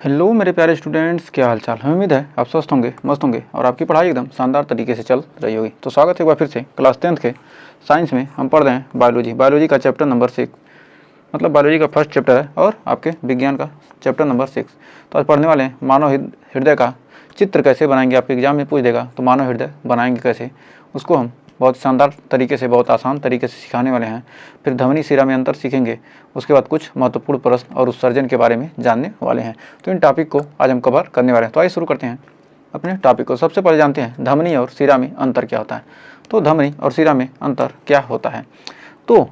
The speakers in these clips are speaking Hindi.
हेलो मेरे प्यारे स्टूडेंट्स, क्या हाल चाल। हमें उम्मीद है आप स्वस्थ होंगे, मस्त होंगे और आपकी पढ़ाई एकदम शानदार तरीके से चल रही होगी। तो स्वागत है एक बार फिर से क्लास 10th के साइंस में। हम पढ़ रहे हैं बायोलॉजी का चैप्टर नंबर 6, मतलब बायोलॉजी का फर्स्ट चैप्टर है और आपके विज्ञान का चैप्टर नंबर 6। तो आज पढ़ने वाले हैं मानव हृदय का चित्र कैसे बनाएंगे। आपके एग्जाम में पूछ देगा तो मानव हृदय बनाएंगे कैसे, उसको हम बहुत शानदार तरीके से, बहुत आसान तरीके से सिखाने वाले हैं। फिर ध्वनि सिरा में अंतर सीखेंगे, उसके बाद कुछ महत्वपूर्ण प्रश्न और उत्सर्जन के बारे में जानने वाले हैं। तो इन टॉपिक को आज हम कवर करने वाले हैं। तो आइए शुरू करते हैं अपने टॉपिक को। सबसे पहले जानते हैं ध्वनि और सिरा में अंतर क्या होता है। तो ध्वनि और सिरा में अंतर क्या होता है, तो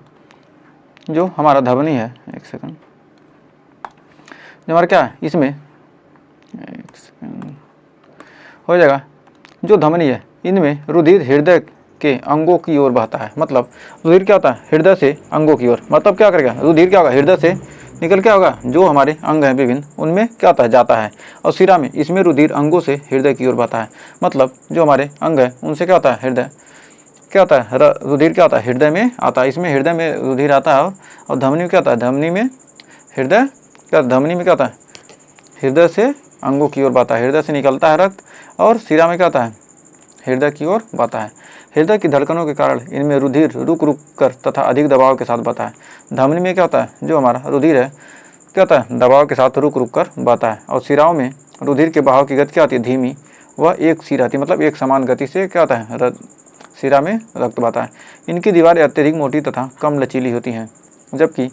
जो हमारा ध्वनि है, एक सेकंड, जो हमारा क्या है इसमें, एक सेकंड हो जाएगा। जो ध्वनि है इनमें रुधिर हृदय के अंगों की ओर बहता है। मतलब रुधिर क्या होता है, हृदय से अंगों की ओर। मतलब क्या करेगा, रुधिर क्या होगा, हृदय से निकल क्या होगा, जो हमारे अंग हैं विभिन्न उनमें क्या होता है, जाता है। और सिरा में, इसमें रुधिर अंगों से हृदय की ओर बहता है। मतलब जो हमारे अंग है उनसे क्या होता है, हृदय क्या होता है, रुधिर क्या होता है, हृदय में आता है। इसमें हृदय में रुधिर आता है। और धमनी में क्या होता है, धमनी में हृदय क्या, धमनी में क्या होता है, हृदय से अंगों की ओर बहता है। हृदय से निकलता है रक्त और सिरा में क्या होता है, हृदय की ओर बहता है। हृदय की धड़कनों के कारण इनमें रुधिर रुक रुक कर तथा अधिक दबाव के साथ बहता है। धमनी में क्या होता है, जो हमारा रुधिर है क्या होता है, दबाव के साथ रुक रुक कर बहता है। और सिराओं में रुधिर के बहाव की गति क्या होती है, धीमी व एक सी रहती है। मतलब एक समान गति से क्या होता है, सिरा में रक्त बहता है। इनकी दीवारें अत्यधिक मोटी तथा कम लचीली होती हैं, जबकि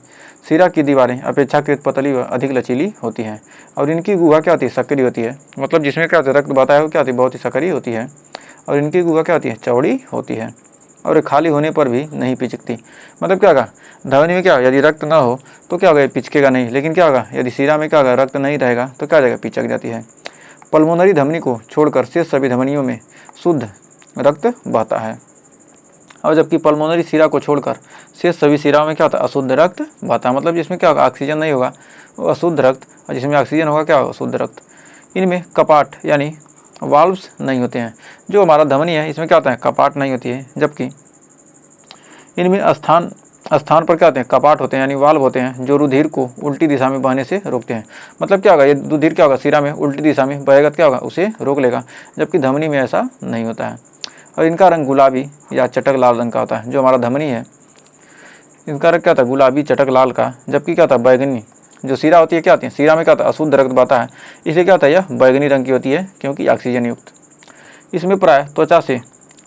सिरा की दीवारें अपेक्षाकृत पतली व अधिक लचीली होती हैं। और इनकी गुहा क्या होती है, सक्रिय होती है। मतलब जिसमें क्या होता है, रक्त बहता है वो क्या होती है, बहुत ही सक्रिय होती है। और इनकी गुहा क्या होती है, चौड़ी होती है और खाली होने पर भी नहीं पिचकती। मतलब क्या होगा, ध्वनि में क्या, यदि रक्त ना हो तो क्या होगा, पिचकेगा नहीं। लेकिन क्या होगा, यदि सिरा में क्या होगा, रक्त नहीं रहेगा तो क्या हो जाएगा, पिचक जाती है। पल्मोनरी धमनी को छोड़कर शेष सभी धमनियों में शुद्ध रक्त बहता है। और जबकि पल्मोनरी सिरा को छोड़कर शेष सभी सिराओं में क्या होता है, अशुद्ध रक्त बहता है। मतलब जिसमें क्या होगा, ऑक्सीजन नहीं होगा वो अशुद्ध रक्त, और जिसमें ऑक्सीजन होगा क्या होगा, शुद्ध रक्त। इनमें कपाट यानी वाल्व्स नहीं होते हैं। जो हमारा ध्वनि है इसमें क्या होता है, कपाट नहीं होती है। जबकि इनमें स्थान स्थान पर क्या होते हैं, कपाट होते हैं यानी वाल्व होते हैं, जो रुधिर को उल्टी दिशा में बहने से रोकते हैं। मतलब क्या होगा, ये रुधिर क्या होगा, सिरा में उल्टी दिशा में बहेगा क्या होगा, उसे रोक लेगा। जबकि ध्वनि में ऐसा नहीं होता है। और इनका रंग गुलाबी या चटक लाल रंग का होता है। जो हमारा ध्वनि है इनका रंग क्या होता है, गुलाबी चटक लाल का। जबकि क्या होता है, बैगनी। जो सिरा होती है क्या होती है, सिरा में क्या होता है, अशुद्ध रक्त बहता है, इसलिए क्या होता है, यह बैगनी रंग की होती है क्योंकि ऑक्सीजन युक्त। इसमें प्राय त्वचा से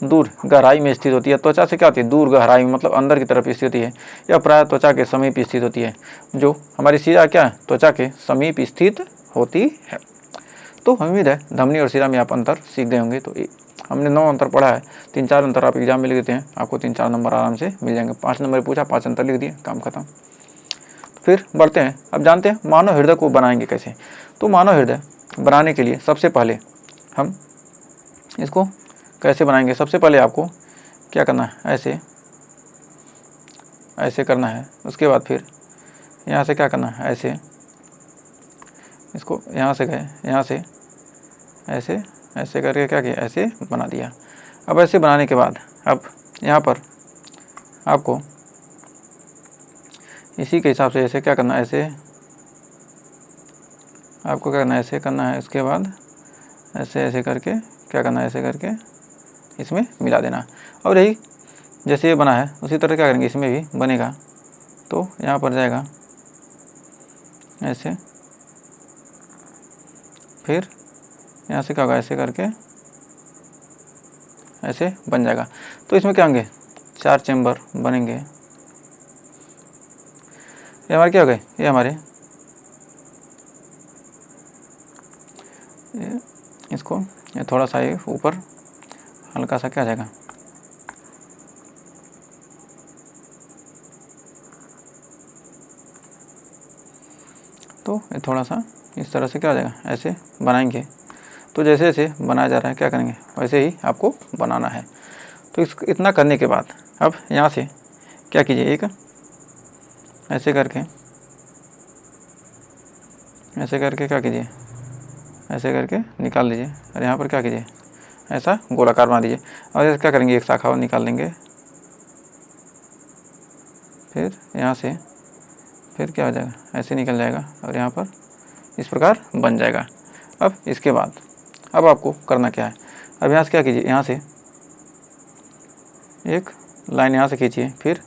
दूर गहराई में स्थित होती है। त्वचा से क्या होती है, दूर गहराई में, मतलब अंदर की तरफ स्थित होती है। यह प्राय त्वचा के समीप स्थित होती है। जो हमारी सिरा क्या है, त्वचा के समीप स्थित होती है। तो उम्मीद है ध्वनि और सिरा में आप अंतर सीख गए होंगे। तो हमने 9 अंतर पढ़ा है, 3-4 अंतर आप एग्जाम में लिख देते हैं, आपको 3-4 नंबर आराम से मिल जाएंगे। 5 नंबर पूछा, 5 अंतर लिख दिए, काम खत्म। फिर बढ़ते हैं, अब जानते हैं मानव हृदय को बनाएंगे कैसे। तो मानव हृदय बनाने के लिए सबसे पहले हम इसको कैसे बनाएंगे। सबसे पहले आपको क्या करना है, ऐसे ऐसे करना है। उसके बाद फिर यहाँ से क्या करना है, ऐसे इसको यहाँ से गए, यहाँ से ऐसे ऐसे करके क्या किया, ऐसे बना दिया। अब ऐसे बनाने के बाद अब यहाँ पर आपको इसी के हिसाब से ऐसे क्या करना है, ऐसे आपको क्या करना है, ऐसे करना है। उसके बाद ऐसे ऐसे करके क्या करना है, ऐसे करके इसमें मिला देना। और यही जैसे ये बना है उसी तरह क्या करेंगे, इसमें भी बनेगा। तो यहाँ पर जाएगा ऐसे, फिर यहाँ से क्या होगा, ऐसे करके ऐसे बन जाएगा। तो इसमें क्या होंगे, 4 चैम्बर बनेंगे। ये हमारे क्या हो गए, ये हमारे इसको ये थोड़ा सा ये ऊपर हल्का सा क्या जाएगा, तो ये थोड़ा सा इस तरह से क्या हो जाएगा, ऐसे बनाएंगे। तो जैसे जैसे बनाया जा रहा है क्या करेंगे, वैसे ही आपको बनाना है। तो इतना करने के बाद अब यहाँ से क्या कीजिए, एक ऐसे करके क्या कीजिए, ऐसे करके निकाल लीजिए। और यहाँ पर क्या कीजिए, ऐसा गोलाकार बना दीजिए। और ऐसे क्या करेंगे, एक शाखा और निकाल लेंगे। फिर यहाँ से फिर क्या हो जाएगा, ऐसे निकल जाएगा। और यहाँ पर इस प्रकार बन जाएगा। अब इसके बाद अब आपको करना क्या है, अब यहाँ से क्या कीजिए, यहाँ से एक लाइन यहाँ से खींचिए, फिर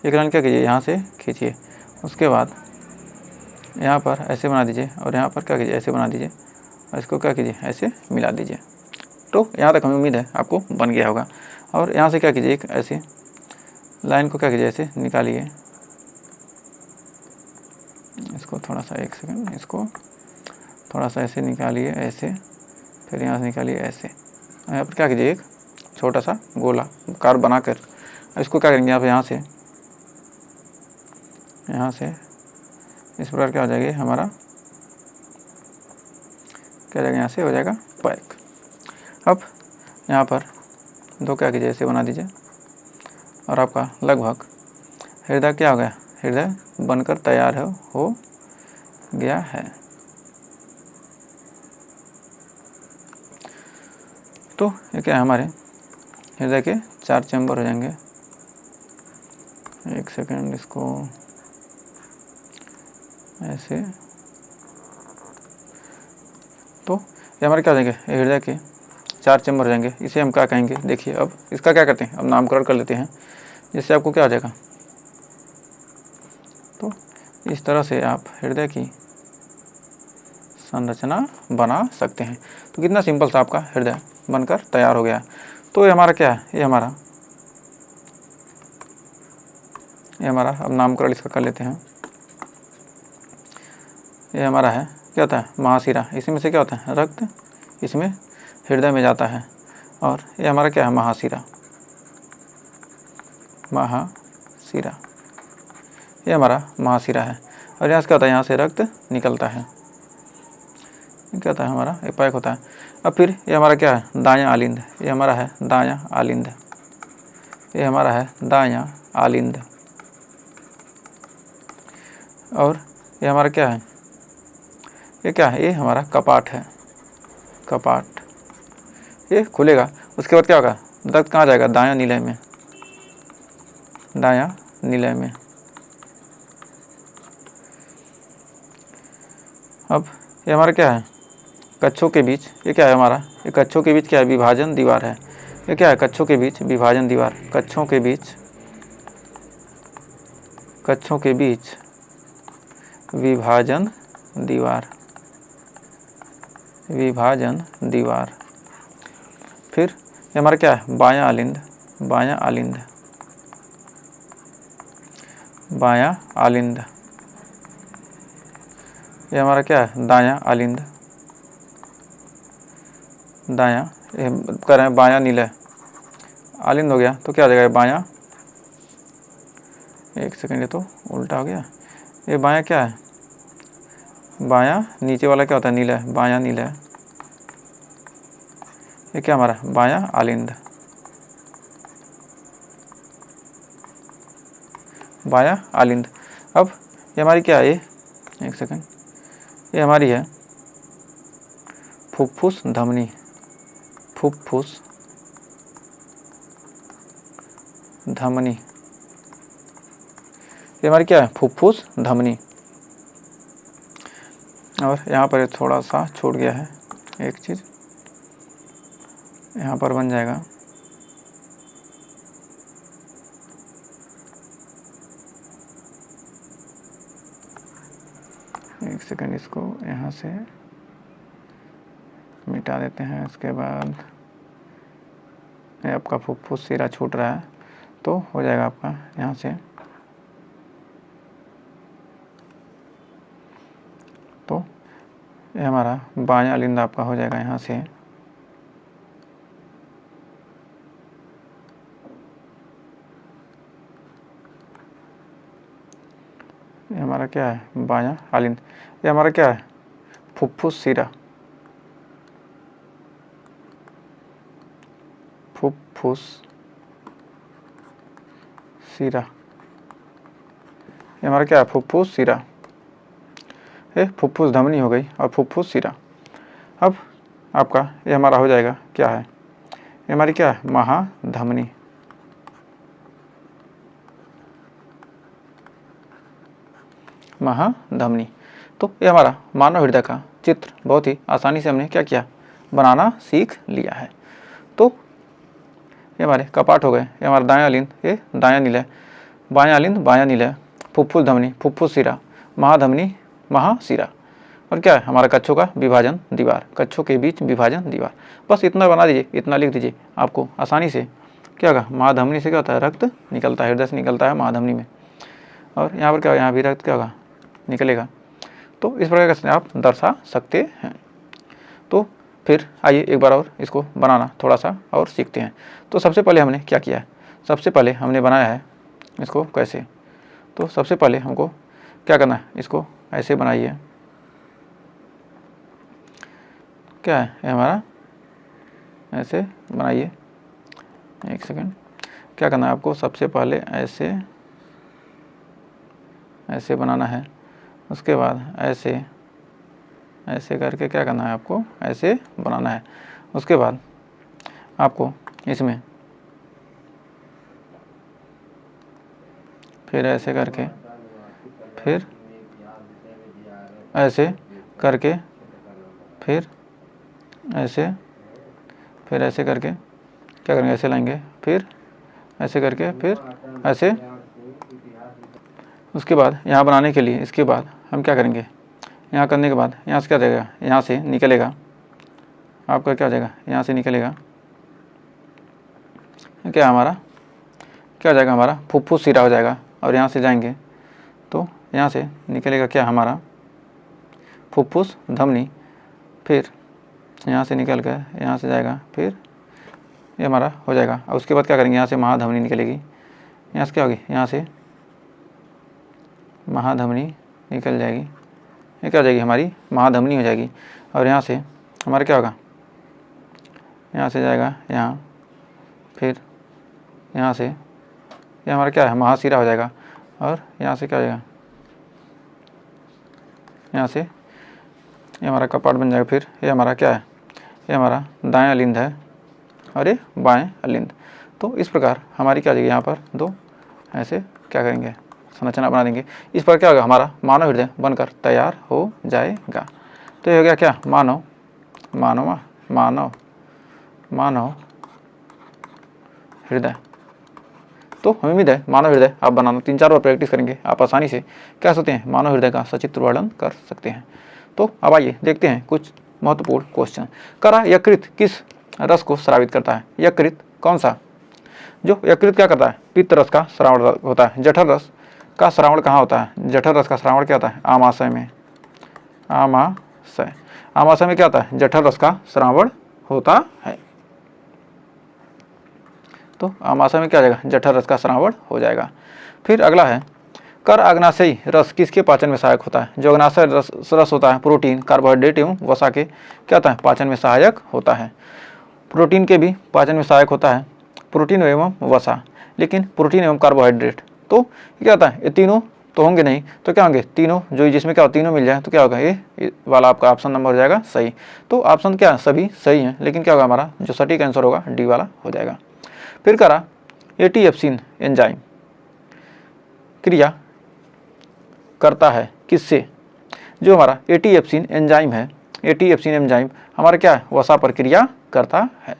एक लाइन क्या कीजिए यहाँ से खींचिए, उसके बाद यहाँ पर ऐसे बना दीजिए और यहाँ पर क्या कीजिए ऐसे बना दीजिए और इसको क्या कीजिए ऐसे मिला दीजिए। तो यहाँ तक हमें उम्मीद है आपको बन गया होगा। और यहाँ से क्या कीजिए एक ऐसे लाइन को क्या कीजिए ऐसे निकालिए, इसको थोड़ा सा एक सेकंड, इसको थोड़ा सा ऐसे निकालिए ऐसे, फिर यहाँ से निकालिए ऐसे, यहाँ पर क्या कीजिए एक छोटा सा गोलाकार बनाकर इसको क्या करेंगे आप यहाँ से इस प्रकार क्या हो जाएगी हमारा क्या जाएगा, यहाँ से हो जाएगा पैक। अब यहाँ पर दो क्या कीजिए ऐसे बना दीजिए और आपका लगभग हृदय क्या हो गया, हृदय बनकर तैयार हो गया है। तो ये क्या है, हमारे हृदय के 4 चैम्बर हो जाएंगे। एक सेकंड, इसको ऐसे, तो ये हमारे क्या हो जाएंगे, हृदय के 4 चैम्बर हो जाएंगे। इसे हम क्या कहेंगे, देखिए अब इसका क्या करते हैं, अब नामकरण कर लेते हैं, जिससे आपको क्या हो जाएगा। तो इस तरह से आप हृदय की संरचना बना सकते हैं। तो कितना सिंपल था, आपका हृदय बनकर तैयार हो गया। तो ये हमारा क्या है, ये हमारा अब नामकरण इसका कर लेते हैं। ये हमारा है क्या होता है, महाशिरा। इसमें से क्या होता है, रक्त इसमें हृदय में जाता है। और ये हमारा क्या है, महाशिरा। ये हमारा महाशिरा है। और यहाँ से क्या होता है, यहाँ से रक्त निकलता है, क्या होता है हमारा, ये पैक होता है। अब फिर ये हमारा क्या है, दायां आलिंद। ये हमारा है दायां आलिंद, ये हमारा है दायां आलिंद। और ये हमारा क्या है, ये क्या है, ये हमारा कपाट है, कपाट। ये खुलेगा, उसके बाद क्या होगा, रक्त कहाँ जाएगा, दायां निलय में, दायां निलय में। अब ये हमारा क्या है, कच्छों के बीच, ये क्या है हमारा, ये कच्छों के बीच क्या है, विभाजन दीवार है। ये क्या है, कच्छों के बीच विभाजन दीवार, कच्छों के बीच विभाजन दीवार, विभाजन दीवार। फिर ये हमारा क्या है, बायां आलिंद, बायां आलिंद, बायां आलिंद। ये हमारा क्या है, दायां आलिंद, दायां, ये कर रहे हैं बायां निलय, आलिंद हो गया तो क्या हो जाएगा, बायां, एक सेकंड, ये तो उल्टा हो गया। ये बायां क्या है, बायां नीचे वाला क्या होता है, निलय, बायां निलय। ये क्या हमारा, बायां आलिंद, बायां आलिंद। अब ये हमारी क्या है, ये एक सेकंड, ये हमारी है फुफ्फुस धमनी, फुफ्फुस धमनी। ये हमारी क्या है, फुफ्फुस धमनी। और यहाँ पर थोड़ा सा छूट गया है एक चीज़, यहाँ पर बन जाएगा, एक सेकंड, इसको यहाँ से मिटा देते हैं। इसके बाद ये आपका फुफ्फुस सिरा छूट रहा है, तो हो जाएगा आपका यहाँ से, तो ये हमारा बायां आलिंद आपका हो जाएगा यहाँ से। ये हमारा क्या है, बायां आलिंद। ये हमारा क्या है, फुफ्फुस सिरा, फुफ्फुस सिरा। ये हमारा क्या है, फुफ्फुस सिरा। ये फुफ्फुस धमनी हो गई और फुफ्फुस सिरा। अब आपका ये हमारा हो जाएगा क्या है, ये हमारी क्या है, महाधमनी, महाधमनी। तो ये हमारा मानव हृदय का चित्र बहुत ही आसानी से हमने क्या किया, बनाना सीख लिया है। तो ये हमारे कपाट हो गए, ये हमारा दायां लिंद, ये दायां निलय, बायां लिंद बायां निलय, फुफ्फुस धमनी फुफ्फुस सिरा, महाधमनी महासिरा, और क्या है हमारा कच्छों का विभाजन दीवार, कच्छों के बीच विभाजन दीवार। बस इतना बना दीजिए, इतना लिख दीजिए, आपको आसानी से क्या होगा, महाधमनी से क्या होता है, रक्त निकलता है, हृदय से निकलता है महाधमनी में, और यहाँ पर क्या होगा, यहाँ भी रक्त क्या होगा, निकलेगा। तो इस प्रकार से आप दर्शा सकते हैं। तो फिर आइए एक बार और इसको बनाना थोड़ा सा और सीखते हैं। तो सबसे पहले हमने क्या किया है, सबसे पहले हमने बनाया है इसको कैसे, तो सबसे पहले हमको क्या करना है, इसको ऐसे बनाइए, क्या है ये हमारा, ऐसे बनाइए, एक सेकंड, क्या करना है आपको, सबसे पहले ऐसे ऐसे बनाना है, उसके बाद ऐसे ऐसे करके क्या करना है आपको, ऐसे बनाना है, उसके बाद आपको इसमें फिर ऐसे करके, फिर ऐसे करके, फिर ऐसे, फिर ऐसे करके क्या करेंगे, ऐसे लाएंगे, फिर ऐसे करके, फिर ऐसे। उसके बाद यहाँ बनाने के लिए इसके बाद हम क्या करेंगे, यहाँ करने के बाद यहाँ से क्या जाएगा, यहाँ से निकलेगा आपका, क्या हो जाएगा, यहाँ से निकलेगा क्या हमारा, क्या हो जाएगा, हमारा फुफ्फुस सिरा हो जाएगा, और यहाँ से जाएंगे तो यहाँ से निकलेगा क्या, हमारा फुफ्फुस धमनी, फिर यहाँ से निकल कर यहाँ से जाएगा, फिर ये हमारा हो जाएगा, और उसके बाद क्या करेंगे, यहाँ से महाधमनी निकलेगी, यहाँ से क्या होगी, यहाँ से महाधमनी निकल जाएगी, ये क्या हो जाएगी, हमारी महाधमनी हो जाएगी, और यहाँ से हमारा क्या होगा, यहाँ से जाएगा यहाँ, फिर यहाँ से ये हमारा क्या है, महासिरा हो जाएगा, और यहाँ से क्या हो जाएगा, यहाँ से ये हमारा कपाट बन जाएगा, फिर ये हमारा क्या है, ये हमारा दायां लिंद है, और ये बाएं लिंद। तो इस प्रकार हमारी क्या जाएगी, यहाँ पर दो ऐसे क्या करेंगे, संरचना बना देंगे। इस पर क्या होगा, हमारा मानव हृदय बनकर तैयार हो जाएगा। तो ये हो गया क्या, मानव मानव मानव मानव हृदय। तो हमें उम्मीद है मानव हृदय आप बनाना 3-4 बार प्रैक्टिस करेंगे, आप आसानी से क्या सकते हैं, मानव हृदय का सचित्र वर्णन कर सकते हैं। तो अब आइए देखते हैं कुछ महत्वपूर्ण क्वेश्चन। करा यकृत किस रस को स्रावित करता है, यकृत कौन सा, जो यकृत क्या करता है, पित्त रस का श्रावण होता है। जठर रस का श्रावण कहाँ होता है, जठर रस का श्रावण क्या होता है, आमाशय में, आमाशय, आमाशय में क्या होता है, जठर रस का श्रावण होता है। तो आमाशय में क्या हो जाएगा, जठर रस का श्रावण हो जाएगा। फिर अगला है, कर अग्नाशयी रस किसके पाचन में सहायक होता है, जो अग्नाशय रस होता है प्रोटीन, कार्बोहाइड्रेट एवं वसा के क्या होता है, पाचन में सहायक होता है। प्रोटीन के भी पाचन में सहायक होता है, प्रोटीन एवं वसा, लेकिन प्रोटीन एवं कार्बोहाइड्रेट तो क्या होता है, ये तीनों तो होंगे नहीं, तो क्या होंगे, तीनों जो जिसमें क्या तीनों मिल जाए तो क्या होगा, ये वाला आपका ऑप्शन नंबर हो जाएगा सही। तो ऑप्शन क्या सभी सही हैं, लेकिन क्या होगा, हमारा जो सटीक आंसर होगा डी वाला हो जाएगा। फिर करा एटीएप्सिन एंजाइम क्रिया करता है किससे, जो हमारा एटीएप्सिन एंजाइम है, एटीएप्सिन एंजाइम हमारा क्या है, वसा पर क्रिया करता है।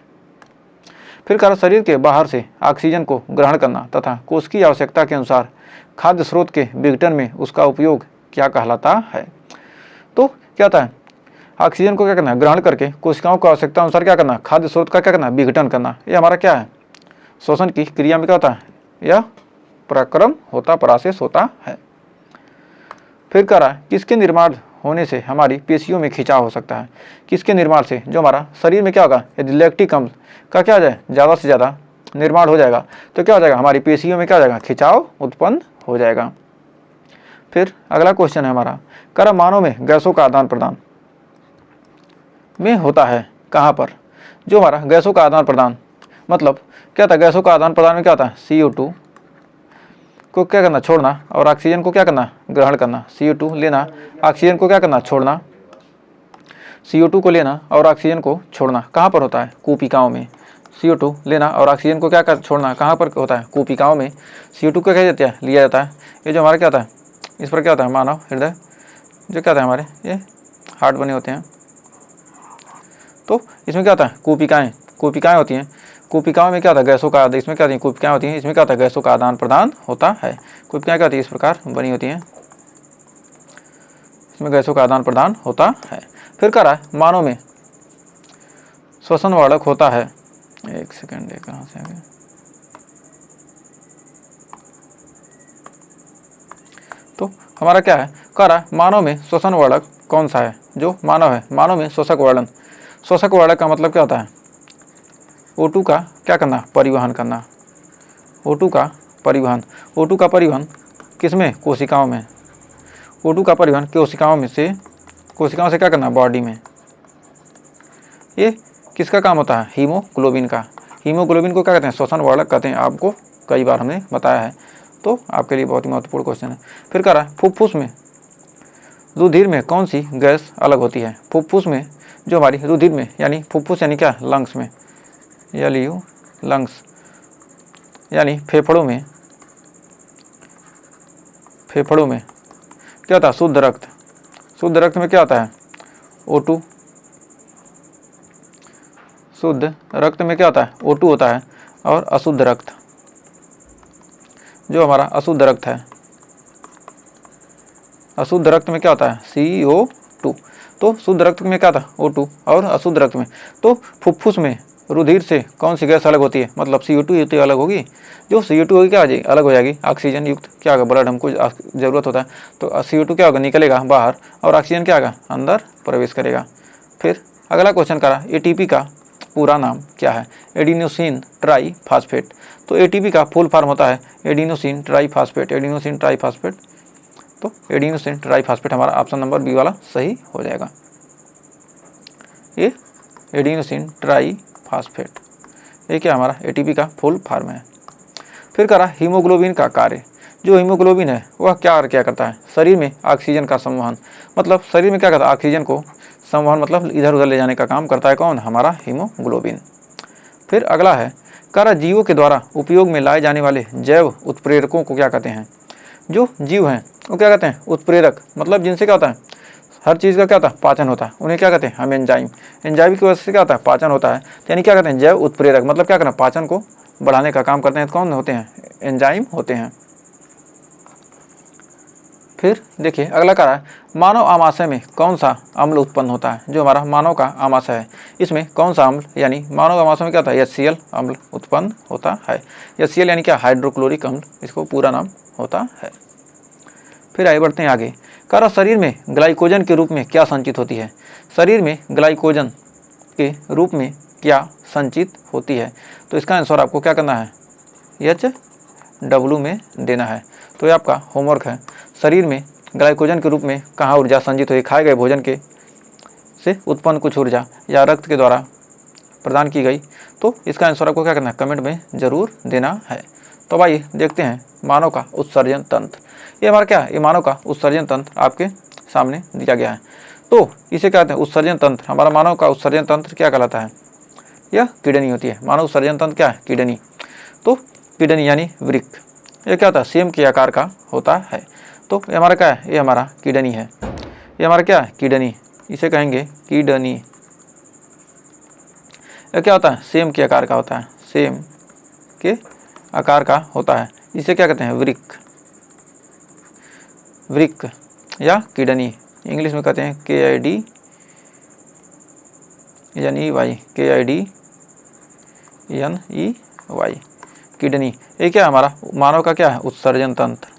फिर करा शरीर के बाहर से ऑक्सीजन को ग्रहण करना तथा कोश की आवश्यकता के अनुसार खाद्य स्रोत के विघटन में उसका उपयोग क्या कहलाता है। तो क्या होता है, ऑक्सीजन को क्या करना है, ग्रहण करके कोशिकाओं की आवश्यकता अनुसार क्या करना, खाद्य स्रोत का क्या करना, विघटन करना। ये हमारा क्या है, श्वसन की क्रिया में क्या होता है, यह प्रक्रम होता, प्रोसेस होता है। फिर करा किसके निर्माण होने से हमारी पेशियों में खिंचाव हो सकता है, किसके निर्माण से, जो हमारा शरीर में क्या होगा, यदि लैक्टिक अम्ल का क्या हो जाए, ज़्यादा से ज़्यादा निर्माण हो जाएगा तो क्या हो जाएगा, हमारी पेशियों में क्या हो जाएगा, खिंचाव उत्पन्न हो जाएगा। फिर अगला क्वेश्चन है हमारा, करा मानव में गैसों का आदान प्रदान में होता है कहाँ पर, जो हमारा गैसों का आदान प्रदान मतलब क्या था, गैसों का आदान प्रदान में क्या होता है, CO2 को क्या करना, छोड़ना, और ऑक्सीजन को क्या करना, ग्रहण करना। CO2 लेना, ऑक्सीजन को क्या करना, छोड़ना, CO2 को लेना और ऑक्सीजन को छोड़ना कहाँ पर होता है, कूपिकाओं में। CO2 लेना और ऑक्सीजन को क्या कर छोड़ना कहाँ पर होता है, कूपिकाओं में। CO2 को क्या जाता है, लिया जाता है। ये जो हमारा क्या होता है, इस पर क्या होता है, मानव हृदय जो क्या होता है हमारे ये हार्ट बने होते हैं। तो इसमें क्या होता है कूपिकाएँ होती हैं। कूपिकाओं में क्या होता है गैसों का, इसमें क्या होती है कूपिकाएँ होती हैं, इसमें क्या होता है गैसों का आदान प्रदान होता है। कूपिकाएँ क्या होती है इस प्रकार बनी होती हैं, इसमें गैसों का आदान प्रदान होता है। फिर कह रहा है मानव में श्वसन वर्धक होता है। एक सेकेंड, ये कहाँ से आ गया। तो हमारा क्या है कह रहा है मानव में श्वसन वर्धक कौन सा है, जो मानव है मानव में शोषक वर्णन। शोषक वर्णक का मतलब क्या होता है O2 का क्या करना, परिवहन करना। O2 का परिवहन, O2 का परिवहन किसमें, कोशिकाओं में। O2 का परिवहन कोशिकाओं से क्या करना, बॉडी में। ये किसका काम होता है, हीमोग्लोबिन का। हीमोग्लोबिन को क्या कहते हैं, श्वसन वर्धक कहते हैं। आपको कई बार हमने बताया है, तो आपके लिए बहुत ही महत्वपूर्ण क्वेश्चन है। फिर कह रहा है फुफ्फुस में रुधिर में कौन सी गैस अलग होती है। फुफ्फुस में जो हमारी रुधिर में, यानी फुफ्फुस यानी क्या, लंग्स में, लंग्स यानी फेफड़ों में क्या होता है, शुद्ध रक्त। शुद्ध रक्त में क्या होता है O2। शुद्ध रक्त में क्या होता है O2 होता है। और अशुद्ध रक्त, जो हमारा अशुद्ध रक्त है, अशुद्ध रक्त में क्या होता है CO2। तो शुद्ध रक्त में क्या था O2 और अशुद्ध रक्त में। तो फुफ्फुस में रुधिर से कौन सी गैस अलग होती है, मतलब CO2 तो अलग होगी। जो CO2 होगी क्या अलग हो जाएगी, ऑक्सीजन युक्त क्या होगा, ब्लड हमको ज़रूरत होता है, तो CO2 क्या होगा, निकलेगा बाहर, और ऑक्सीजन क्या होगा, अंदर प्रवेश करेगा। फिर अगला क्वेश्चन करा ATP का पूरा नाम क्या है, एडिनोसिन ट्राईफॉस्फेट। तो ATP का फुल फॉर्म होता है एडिनोसिन ट्राईफॉस्फेट। एडिनोसिन ट्राईफॉस्फेट, तो एडिनोसिन ट्राईफॉस्फेट हमारा ऑप्शन नंबर बी वाला सही हो जाएगा। ये एडिनोसिन ट्राईफॉस्फेट, ये क्या हमारा ATP का फुल फॉर्म है। फिर करा हीमोग्लोबिन का कार्य। जो हीमोग्लोबिन है वह क्या करता है, शरीर में ऑक्सीजन का संवहन, मतलब शरीर में क्या करता है, ऑक्सीजन को संवहन मतलब इधर उधर ले जाने का काम करता है कौन, हमारा हीमोग्लोबिन। फिर अगला है करा जीवों के द्वारा उपयोग में लाए जाने वाले जैव उत्प्रेरकों को क्या कहते हैं। जो जीव हैं वो क्या कहते हैं, उत्प्रेरक, मतलब जिनसे क्या होता है हर चीज़ का क्या होता है पाचन होता है, उन्हें क्या कहते हैं हम एंजाइम। एंजाइम की वजह से क्या होता है पाचन होता है, यानी क्या कहते हैं जैव उत्प्रेरक, मतलब क्या करना, पाचन को बढ़ाने का काम करते हैं, कौन होते हैं, एंजाइम होते हैं। फिर देखिए अगला कह रहा है मानव आमाशय में कौन सा अम्ल उत्पन्न होता है। जो हमारा मानव का आमाशय है इसमें कौन सा अम्ल, यानी मानव आमाशय में क्या होता है HCl अम्ल उत्पन्न होता है। HCl यानी क्या, हाइड्रोक्लोरिक अम्ल, इसको पूरा नाम होता है। फिर आगे बढ़ते हैं आगे, कह रहा शरीर में ग्लाइकोजन के रूप में क्या संचित होती है। शरीर में ग्लाइकोजन के रूप में क्या संचित होती है। तो इसका आंसर आपको क्या करना है, HW में देना है। तो ये आपका होमवर्क है। शरीर में ग्लाइकोजन के रूप में कहाँ ऊर्जा संचित हुई, खाए गए भोजन के से उत्पन्न कुछ ऊर्जा या रक्त के द्वारा प्रदान की गई। तो इसका आंसर आपको क्या करना है, कमेंट में ज़रूर देना है। तो भाई देखते हैं मानव का उत्सर्जन तंत्र। ये हमारा क्या है, ये मानव का उत्सर्जन तंत्र आपके सामने दिया गया है। तो इसे क्या कहते हैं उत्सर्जन तंत्र। हमारा मानव का उत्सर्जन तंत्र क्या कहलाता है, यह किडनी होती है। मानव उत्सर्जन तंत्र क्या है, किडनी। तो किडनी यानी वृक्क, ये क्या होता है सेम के आकार का होता है। तो ये हमारा क्या है, ये हमारा किडनी है। ये हमारा क्या है, किडनी, इसे कहेंगे किडनी। ये क्या होता है, सेम के आकार का होता है, सेम के आकार का होता है। इसे क्या कहते हैं, वृक्क। वृक्क या किडनी, इंग्लिश में कहते हैं KID NEY, KIDNEY, किडनी। ये क्या हमारा मानव का क्या है, उत्सर्जन तंत्र।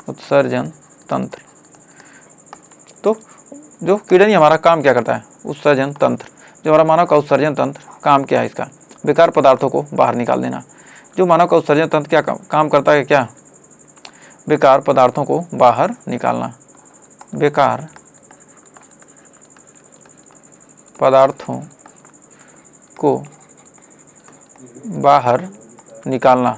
उत्सर्जन तंत्र, तो जो किडनी हमारा काम क्या करता है, उत्सर्जन तंत्र। जो हमारा मानव का उत्सर्जन तंत्र काम क्या है, इसका बेकार पदार्थों को बाहर निकाल देना। जो मानव का उत्सर्जन तंत्र क्या काम करता है, क्या, बेकार पदार्थों को बाहर निकालना। बेकार पदार्थों को बाहर निकालना।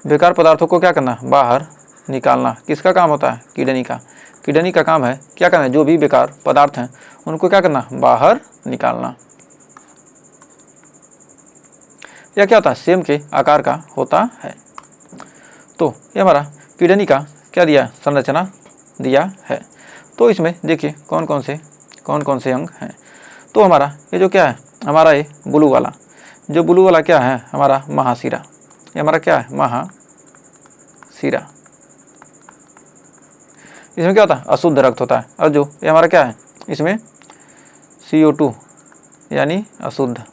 बेकार पदार्थों को क्या करना, बाहर निकालना। किसका काम होता है, किडनी का। किडनी का काम है क्या करना, जो भी बेकार पदार्थ हैं उनको क्या करना, बाहर निकालना। यह क्या होता है, सेम के आकार का होता है। तो ये हमारा किडनी का क्या दिया, संरचना दिया है। तो इसमें देखिए कौन कौन से अंग हैं। तो हमारा ये जो क्या है, हमारा ये ब्लू वाला क्या है, हमारा महाशिरा। ये हमारा क्या है, महाशिरा। इसमें क्या होता है, अशुद्ध रक्त होता है। और जो ये हमारा क्या है, इसमें CO2 यानी अशुद्ध।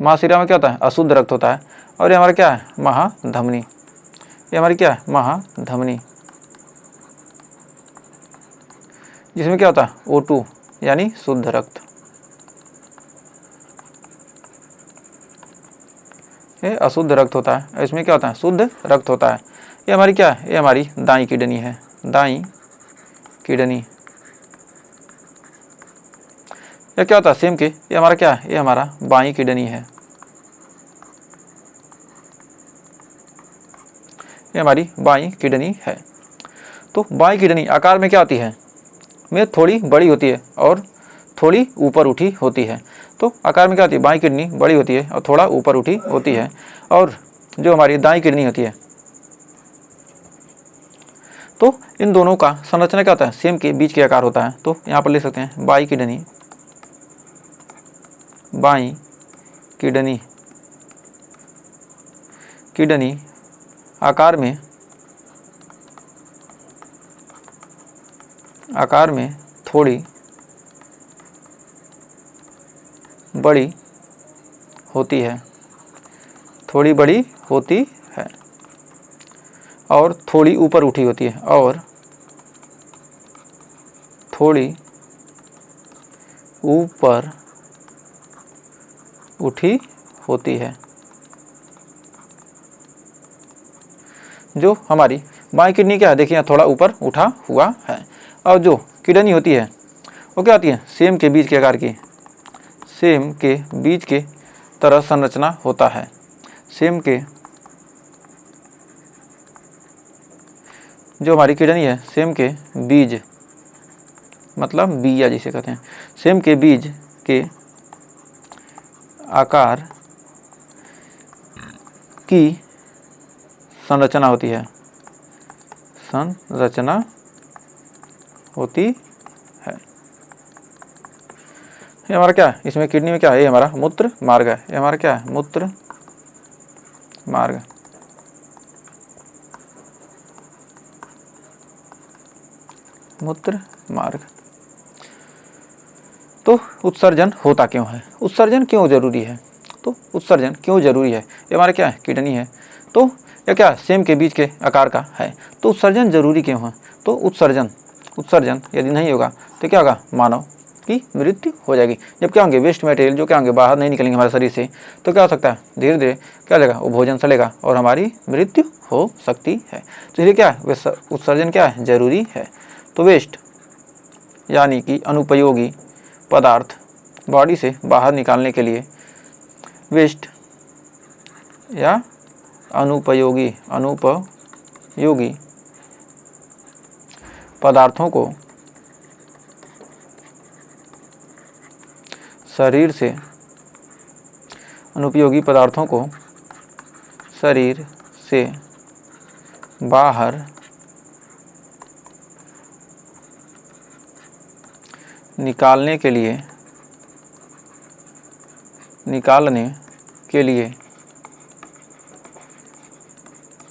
महाशिरा में क्या होता है, अशुद्ध रक्त होता है। और ये हमारा क्या है, महाधमनी। ये हमारी क्या है, महाधमनी, जिसमें क्या होता है, O2 यानी शुद्ध रक्त। ये अशुद्ध रक्त होता है, इसमें क्या होता है, शुद्ध रक्त होता है। ये हमारी क्या है, ये हमारी दाईं किडनी है, दाईं किडनी। ये क्या होता है, सेम के ये हमारा क्या है, ये हमारा बाईं किडनी है। ये हमारी बाईं किडनी है। तो बाईं किडनी आकार में क्या होती है, में थोड़ी बड़ी होती है और थोड़ी ऊपर उठी होती है। तो आकार में क्या होती है, बाईं किडनी बड़ी होती है और थोड़ा ऊपर उठी होती है। और जो हमारी दाईं किडनी होती है, तो इन दोनों का संरचना क्या होता है, सेम के बीच के आकार होता है। तो यहाँ पर लिख सकते हैं बाईं किडनी आकार में थोड़ी बड़ी होती है, और थोड़ी ऊपर उठी होती है, और थोड़ी ऊपर उठी होती है। जो हमारी बाईं किडनी क्या है, देखिए थोड़ा ऊपर उठा हुआ है। और जो किडनी होती है वो क्या होती है, सेम के बीच के आकार की, सेम के बीज के तरह संरचना होता है। सेम के जो हमारी किडनी है, सेम के बीज मतलब बिया जिसे कहते हैं, सेम के बीज के आकार की संरचना होती है, ये हमारा क्या है, इसमें किडनी में क्या है, ये हमारा मूत्र मार्ग है। ये हमारा क्या है, मूत्र मार्ग। तो उत्सर्जन होता क्यों है, उत्सर्जन क्यों जरूरी है, तो उत्सर्जन क्यों जरूरी है, ये हमारा क्या है, किडनी है। तो ये क्या सेम के बीच के आकार का है। तो उत्सर्जन जरूरी क्यों है, तो उत्सर्जन यदि नहीं होगा तो क्या होगा, मानव की मृत्यु हो जाएगी। जब क्या होंगे, वेस्ट मटेरियल जो क्या होंगे, बाहर नहीं निकलेंगे हमारे शरीर से, तो क्या हो सकता है, धीरे धीरे क्या हो जाएगा, वो भोजन सड़ेगा और हमारी मृत्यु हो सकती है। तो इसलिए क्या है, उत्सर्जन क्या है, जरूरी है। तो वेस्ट यानी कि अनुपयोगी पदार्थ बॉडी से बाहर निकालने के लिए वेस्ट या अनुपयोगी पदार्थों को शरीर से बाहर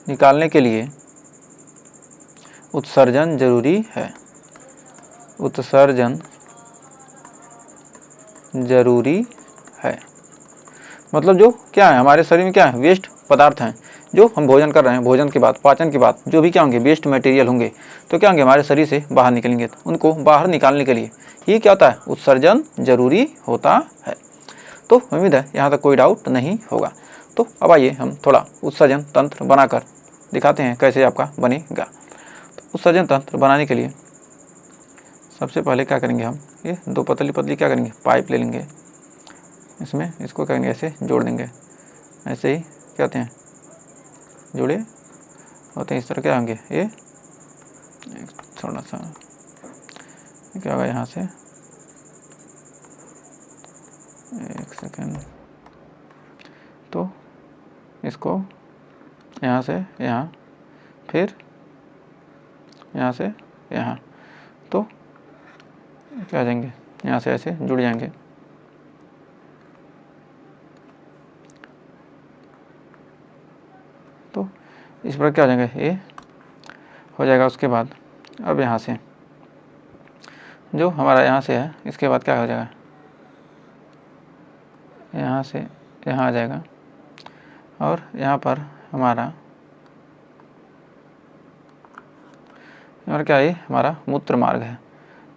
निकालने के लिए उत्सर्जन जरूरी है। मतलब जो क्या है, हमारे शरीर में क्या है, वेस्ट पदार्थ हैं, जो हम भोजन कर रहे हैं, भोजन के बाद, पाचन के बाद जो भी क्या होंगे, वेस्ट मटेरियल होंगे, तो क्या होंगे, हमारे शरीर से बाहर निकलेंगे। तो उनको बाहर निकालने के लिए ये क्या होता है, उत्सर्जन जरूरी होता है। तो उम्मीद है यहाँ तक कोई डाउट नहीं होगा। तो अब आइए हम थोड़ा उत्सर्जन तंत्र बनाकर दिखाते हैं कैसे आपका बनेगा। तो उत्सर्जन तंत्र बनाने के लिए सबसे पहले क्या करेंगे, हम ये दो पतली पतली क्या करेंगे, पाइप ले लेंगे, इसमें इसको करेंगे ऐसे जोड़ देंगे, ऐसे ही क्या होते हैं, जुड़े होते हैं, इस तरह क्या होंगे, ये थोड़ा सा क्या होगा, यहाँ से एक सेकेंड, तो इसको यहाँ से यहाँ, फिर यहाँ से यहाँ, तो क्या आ जाएंगे, यहाँ से ऐसे जुड़ जाएंगे। तो इस पर क्या आ जाएंगे, ये हो जाएगा। उसके बाद अब यहाँ से जो हमारा यहाँ से है, इसके बाद क्या हो जाएगा, यहाँ से यहाँ आ जाएगा। और यहाँ पर हमारा और क्या है, हमारा मूत्र मार्ग है।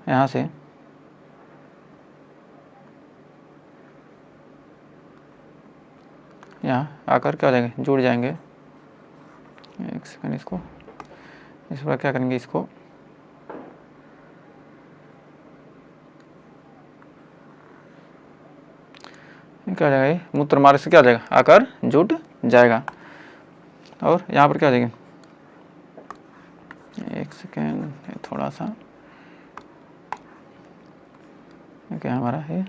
यहाँ से यहाँ आकर क्या हो जाएंगे, जुड़ जाएंगे। एक सेकंड, इसको इस पर क्या करेंगे, इसको क्या हो जाएगा, ये मूत्र मार्ग से क्या हो जाएगा, आकर जुड़ जाएगा। और यहाँ पर क्या हो जाएगा, एक सेकेंड, थोड़ा सा क्या हमारा है,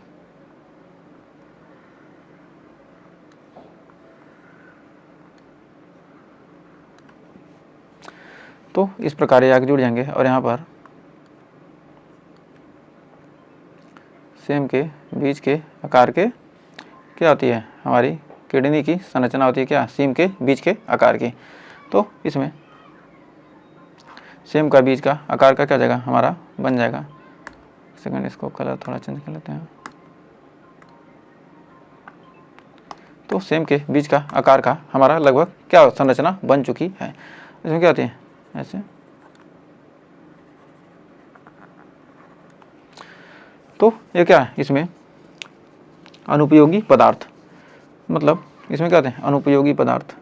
तो इस प्रकार ये आगे जुड़ जाएंगे। और यहाँ पर सेम के बीच के आकार के क्या होती है, हमारी किडनी की संरचना होती है, क्या, सीम के बीच के आकार की। तो इसमें सेम का बीज का आकार का क्या जाएगा, हमारा बन जाएगा। सेकंड, इसको कलर थोड़ा चेंज कर लेते हैं। तो सेम के बीज का आकार का हमारा लगभग क्या संरचना बन चुकी है। इसमें क्या होती है, ऐसे। तो ये क्या है, इसमें अनुपयोगी पदार्थ, मतलब इसमें क्या होते हैं, अनुपयोगी पदार्थ।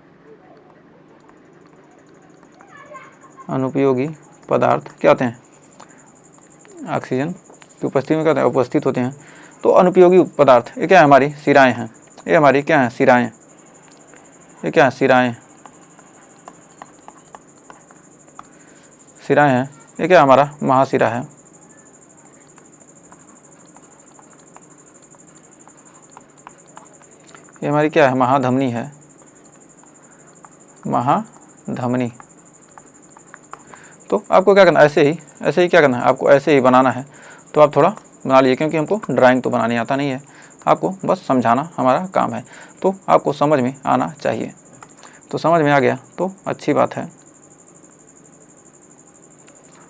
अनुपयोगी पदार्थ क्या होते हैं, ऑक्सीजन की उपस्थिति में क्या होते हैं, उपस्थित होते हैं। तो अनुपयोगी पदार्थ ये क्या है, हमारी शिराएं हैं। ये हमारी क्या है, शिराएं। ये क्या है, शिराएं। शिराएं हैं। ये क्या हमारा महाशिरा है। ये हमारी क्या है, महाधमनी है। महाधमनी। तो आपको क्या करना है, ऐसे ही क्या करना है, आपको ऐसे ही बनाना है। तो आप थोड़ा बना लीजिए, क्योंकि हमको ड्राइंग तो बनानी आता नहीं है, आपको बस समझाना हमारा काम है। तो आपको समझ में आना चाहिए। तो समझ में आ गया तो अच्छी बात है।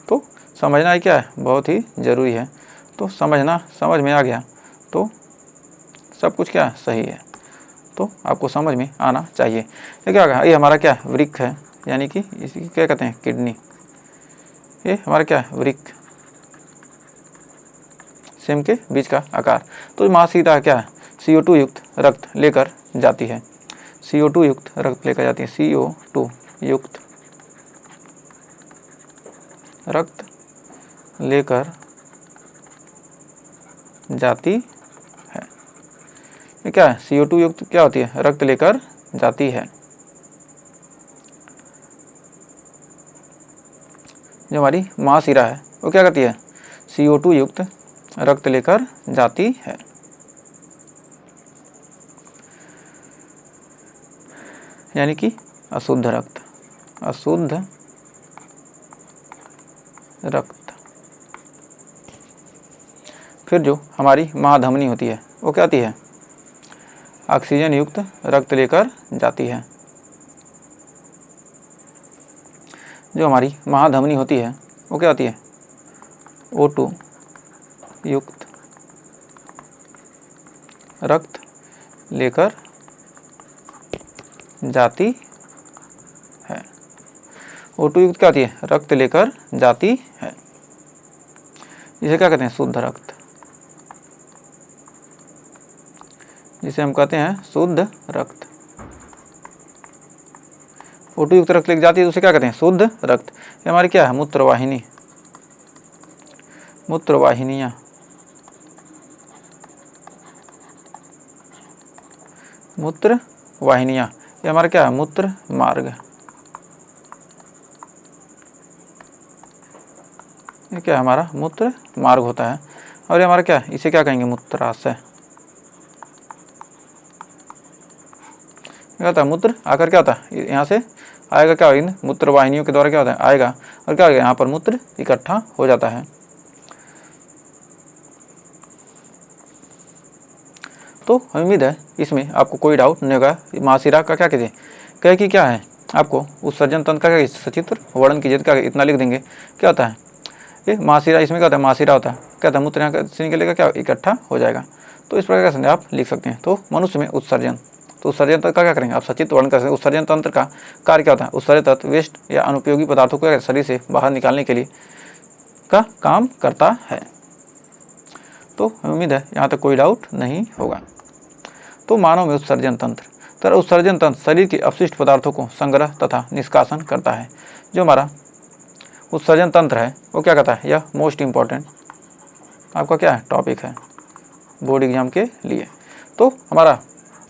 तो समझना ही क्या है, बहुत ही ज़रूरी है। तो समझ में आ गया तो सब कुछ क्या सही है। तो आपको समझ में आना चाहिए। ये क्या होगा, ये हमारा क्या वृक्क है, यानी कि इसी क्या कहते हैं, किडनी। ये हमारा क्या है, वृक्क, सेम के बीच का आकार। तो महाशिरा क्या है, CO2 युक्त रक्त लेकर जाती है। CO2 युक्त रक्त लेकर जाती है। CO2 युक्त रक्त लेकर जाती है। ये क्या है, CO2 युक्त क्या होती है, रक्त लेकर जाती है। जो हमारी महाशिरा है वो क्या करती है, CO2 युक्त रक्त लेकर जाती है। यानी कि अशुद्ध रक्त, अशुद्ध रक्त। फिर जो हमारी महाधमनी होती है वो क्या होती है, ऑक्सीजन युक्त रक्त लेकर जाती है। जो हमारी महाधमनी होती है वो क्या होती है, O2 युक्त रक्त लेकर जाती है। O2 युक्त क्या होती है, रक्त लेकर जाती है। इसे क्या कहते हैं, शुद्ध रक्त, जिसे हम कहते हैं शुद्ध रक्त। O2 युक्त रक्त लेकर जाती है, उसे क्या कहते हैं, शुद्ध रक्त। ये हमारी क्या है, मूत्रवाहिनी, मूत्रवाहिनियाँ। मूत्र वाहिनियाँ, ये हमारा क्या है, मूत्र मार्ग। ये क्या है, हमारा मूत्र मार्ग होता है। और ये हमारा क्या है, इसे क्या कहेंगे, मूत्राशय। क्या होता है, मूत्र आकर क्या होता है, यहाँ से आएगा क्या, इन मूत्र वाहिनियों के द्वारा क्या होता है, आएगा और क्या होगा, यहाँ पर मूत्र इकट्ठा हो जाता है। तो हमें उम्मीद है इसमें आपको कोई डाउट नहीं होगा। महाशिरा का क्या कीजिए, कहे कि क्या है, आपको उत्सर्जन तंत्र का सचित्र वर्णन कीजिए, क्या इतना लिख देंगे, क्या होता है ये महाशिरा, इसमें क्या होता है, महाशिरा होता है, क्या होता है, मूत्र यहाँ से निकलेगा, क्या इकट्ठा हो जाएगा। तो इस प्रकार का आप लिख सकते हैं। तो मनुष्य में उत्सर्जन, तो उत्सर्जन तंत्र का क्या करेंगे आप सचित्र वर्णन कर सकते हैं। उत्सर्जन तंत्र का कार्य क्या होता है, उत्सर्जित तत्व वेस्ट या अनुपयोगी पदार्थों को शरीर से बाहर निकालने के लिए का काम करता है। तो उम्मीद है यहाँ तक कोई डाउट नहीं होगा। तो मानव में उत्सर्जन तंत्र, तो उत्सर्जन तंत्र शरीर के अपशिष्ट पदार्थों को संग्रह तथा निष्कासन करता है। जो हमारा उत्सर्जन तंत्र है वो क्या करता है, यह मोस्ट इम्पॉर्टेंट आपका क्या है टॉपिक है बोर्ड एग्जाम के लिए। तो हमारा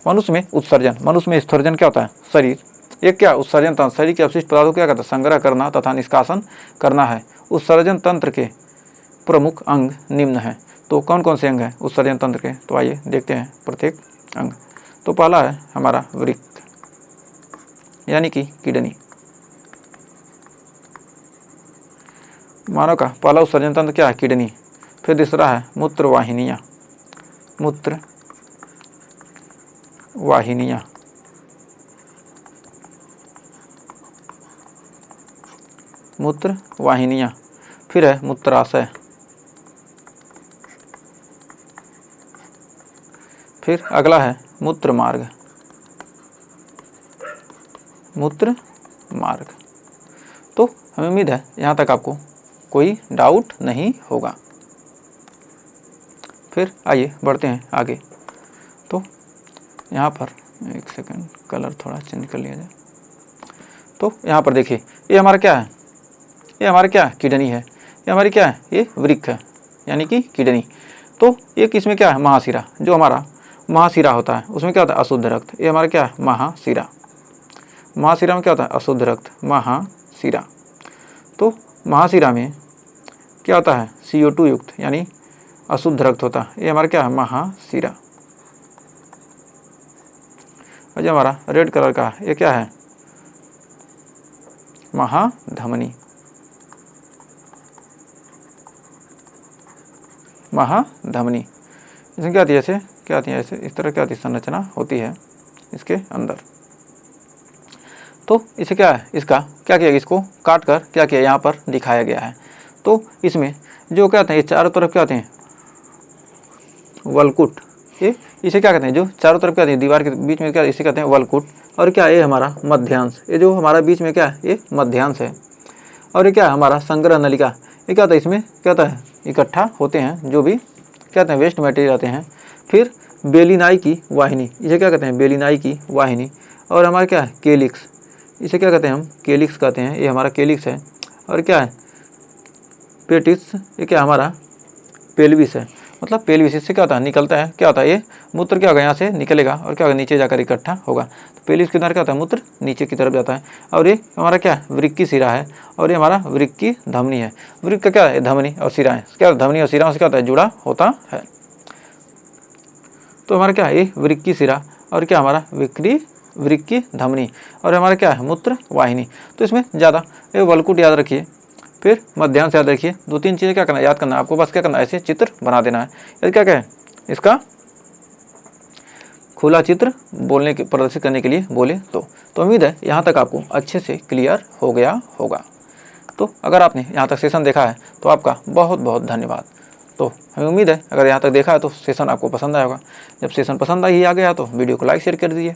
मनुष्य में उत्सर्जन, मनुष्य में उत्सर्जन क्या होता है, शरीर एक क्या उत्सर्जन तंत्र शरीर के अपशिष्ट पदार्थों को क्या करता है, संग्रह करना तथा निष्कासन करना है। उत्सर्जन तंत्र के प्रमुख अंग निम्न हैं। तो कौन कौन से अंग हैं उत्सर्जन तंत्र के, तो आइए देखते हैं प्रत्येक अंग। तो पहला है हमारा वृक्क यानी कि किडनी, मानव का पहला उत्सर्जन तंत्र क्या है, किडनी। फिर दूसरा है मूत्र वाहिनियाँ, मूत्र वाहिनियाँ, मूत्र वाहिनियाँ। फिर है मूत्राशय, फिर अगला है मूत्र मार्ग, मूत्र मार्ग। तो हमें उम्मीद है यहाँ तक आपको कोई डाउट नहीं होगा। फिर आइए बढ़ते हैं आगे। तो यहाँ पर एक सेकंड कलर थोड़ा चेंज कर लिया जाए। तो यहाँ पर देखिए ये हमारा क्या है, ये हमारा क्या है, किडनी है। ये हमारी क्या है, ये वृक्क है यानी कि किडनी। तो एक इसमें क्या है, महाशिरा, जो हमारा महाशिरा होता है उसमें क्या होता है, अशुद्ध रक्त। ये हमारा क्या है, महाशिरा। महाशिरा में क्या होता है, अशुद्ध रक्त, महाशिरा। तो महाशिरा में क्या होता है, CO2 युक्त यानी अशुद्ध रक्त होता है। ये हमारा क्या है, महाशिरा। और जो हमारा रेड कलर का ये क्या है, महाधमनी, महाधमनी। इसमें क्या आती है, ऐसे क्या आती है, ऐसे इस तरह क्या आती है, संरचना होती है इसके अंदर। तो इसे क्या है, इसका क्या किया, इसको काट कर क्या किया यहाँ पर दिखाया गया है। तो इसमें जो क्या आते हैं, ये चारों तरफ क्या आते हैं, वलकुट। ये इसे क्या कहते हैं, जो चारों तरफ क्या आते हैं दीवार के बीच में, क्या इसे कहते हैं वलकुट। और क्या ये हमारा मध्यांश, ये जो हमारा बीच में क्या है, ये मध्यांश है। और ये क्या है, हमारा संग्रह नलिका। ये क्या होता है, इसमें क्या होता है, इकट्ठा होते हैं जो भी क्या कहते हैं वेस्ट मटेरियल आते हैं। फिर बेलिनाई की वाहिनी, इसे क्या कहते हैं, बेलिनाई की वाहिनी। और हमारा क्या है, केलिक्स, इसे क्या कहते हैं हम, केलिक्स कहते हैं। ये हमारा केलिक्स है। और क्या है, पेटिस, ये क्या हमारा पेल्विस है। मतलब पेल्विस, इससे क्या होता है, निकलता है, क्या होता है, ये मूत्र क्या होगा, यहाँ से निकलेगा और क्या होगा, नीचे जाकर इकट्ठा होगा। तो पेल्विस के अंदर क्या होता है, मूत्र नीचे की तरफ जाता है। और ये हमारा क्या है, वृक्क की सिरा है। और ये हमारा वृक्क की धमनी है। वृक्क का क्या है, धमनी और सिरा है, क्या धमनी और सिरा से क्या होता है, जुड़ा होता है। तो हमारा क्या है, ये वृक्क की सिरा और क्या हमारा वृक्क की धमनी। और हमारा क्या है, मूत्र वाहिनी। तो इसमें ज़्यादा ये वलकुट याद रखिए, फिर मध्यांश याद रखिए। दो तीन चीज़ें क्या करना, याद करना आपको, बस क्या करना, ऐसे चित्र बना देना है। यदि क्या कहें, इसका खुला चित्र बोलने के प्रदर्शित करने के लिए बोले तो उम्मीद है यहाँ तक आपको अच्छे से क्लियर हो गया होगा। तो अगर आपने यहाँ तक सेशन देखा है तो आपका बहुत बहुत धन्यवाद। तो हमें उम्मीद है अगर यहाँ तक देखा है तो सेशन आपको पसंद आया होगा। जब सेशन पसंद ही आ गया तो वीडियो को लाइक शेयर कर दीजिए,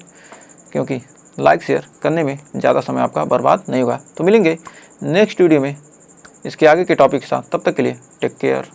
क्योंकि लाइक शेयर करने में ज़्यादा समय आपका बर्बाद नहीं होगा। तो मिलेंगे नेक्स्ट वीडियो में इसके आगे के टॉपिक के साथ, तब तक के लिए टेक केयर।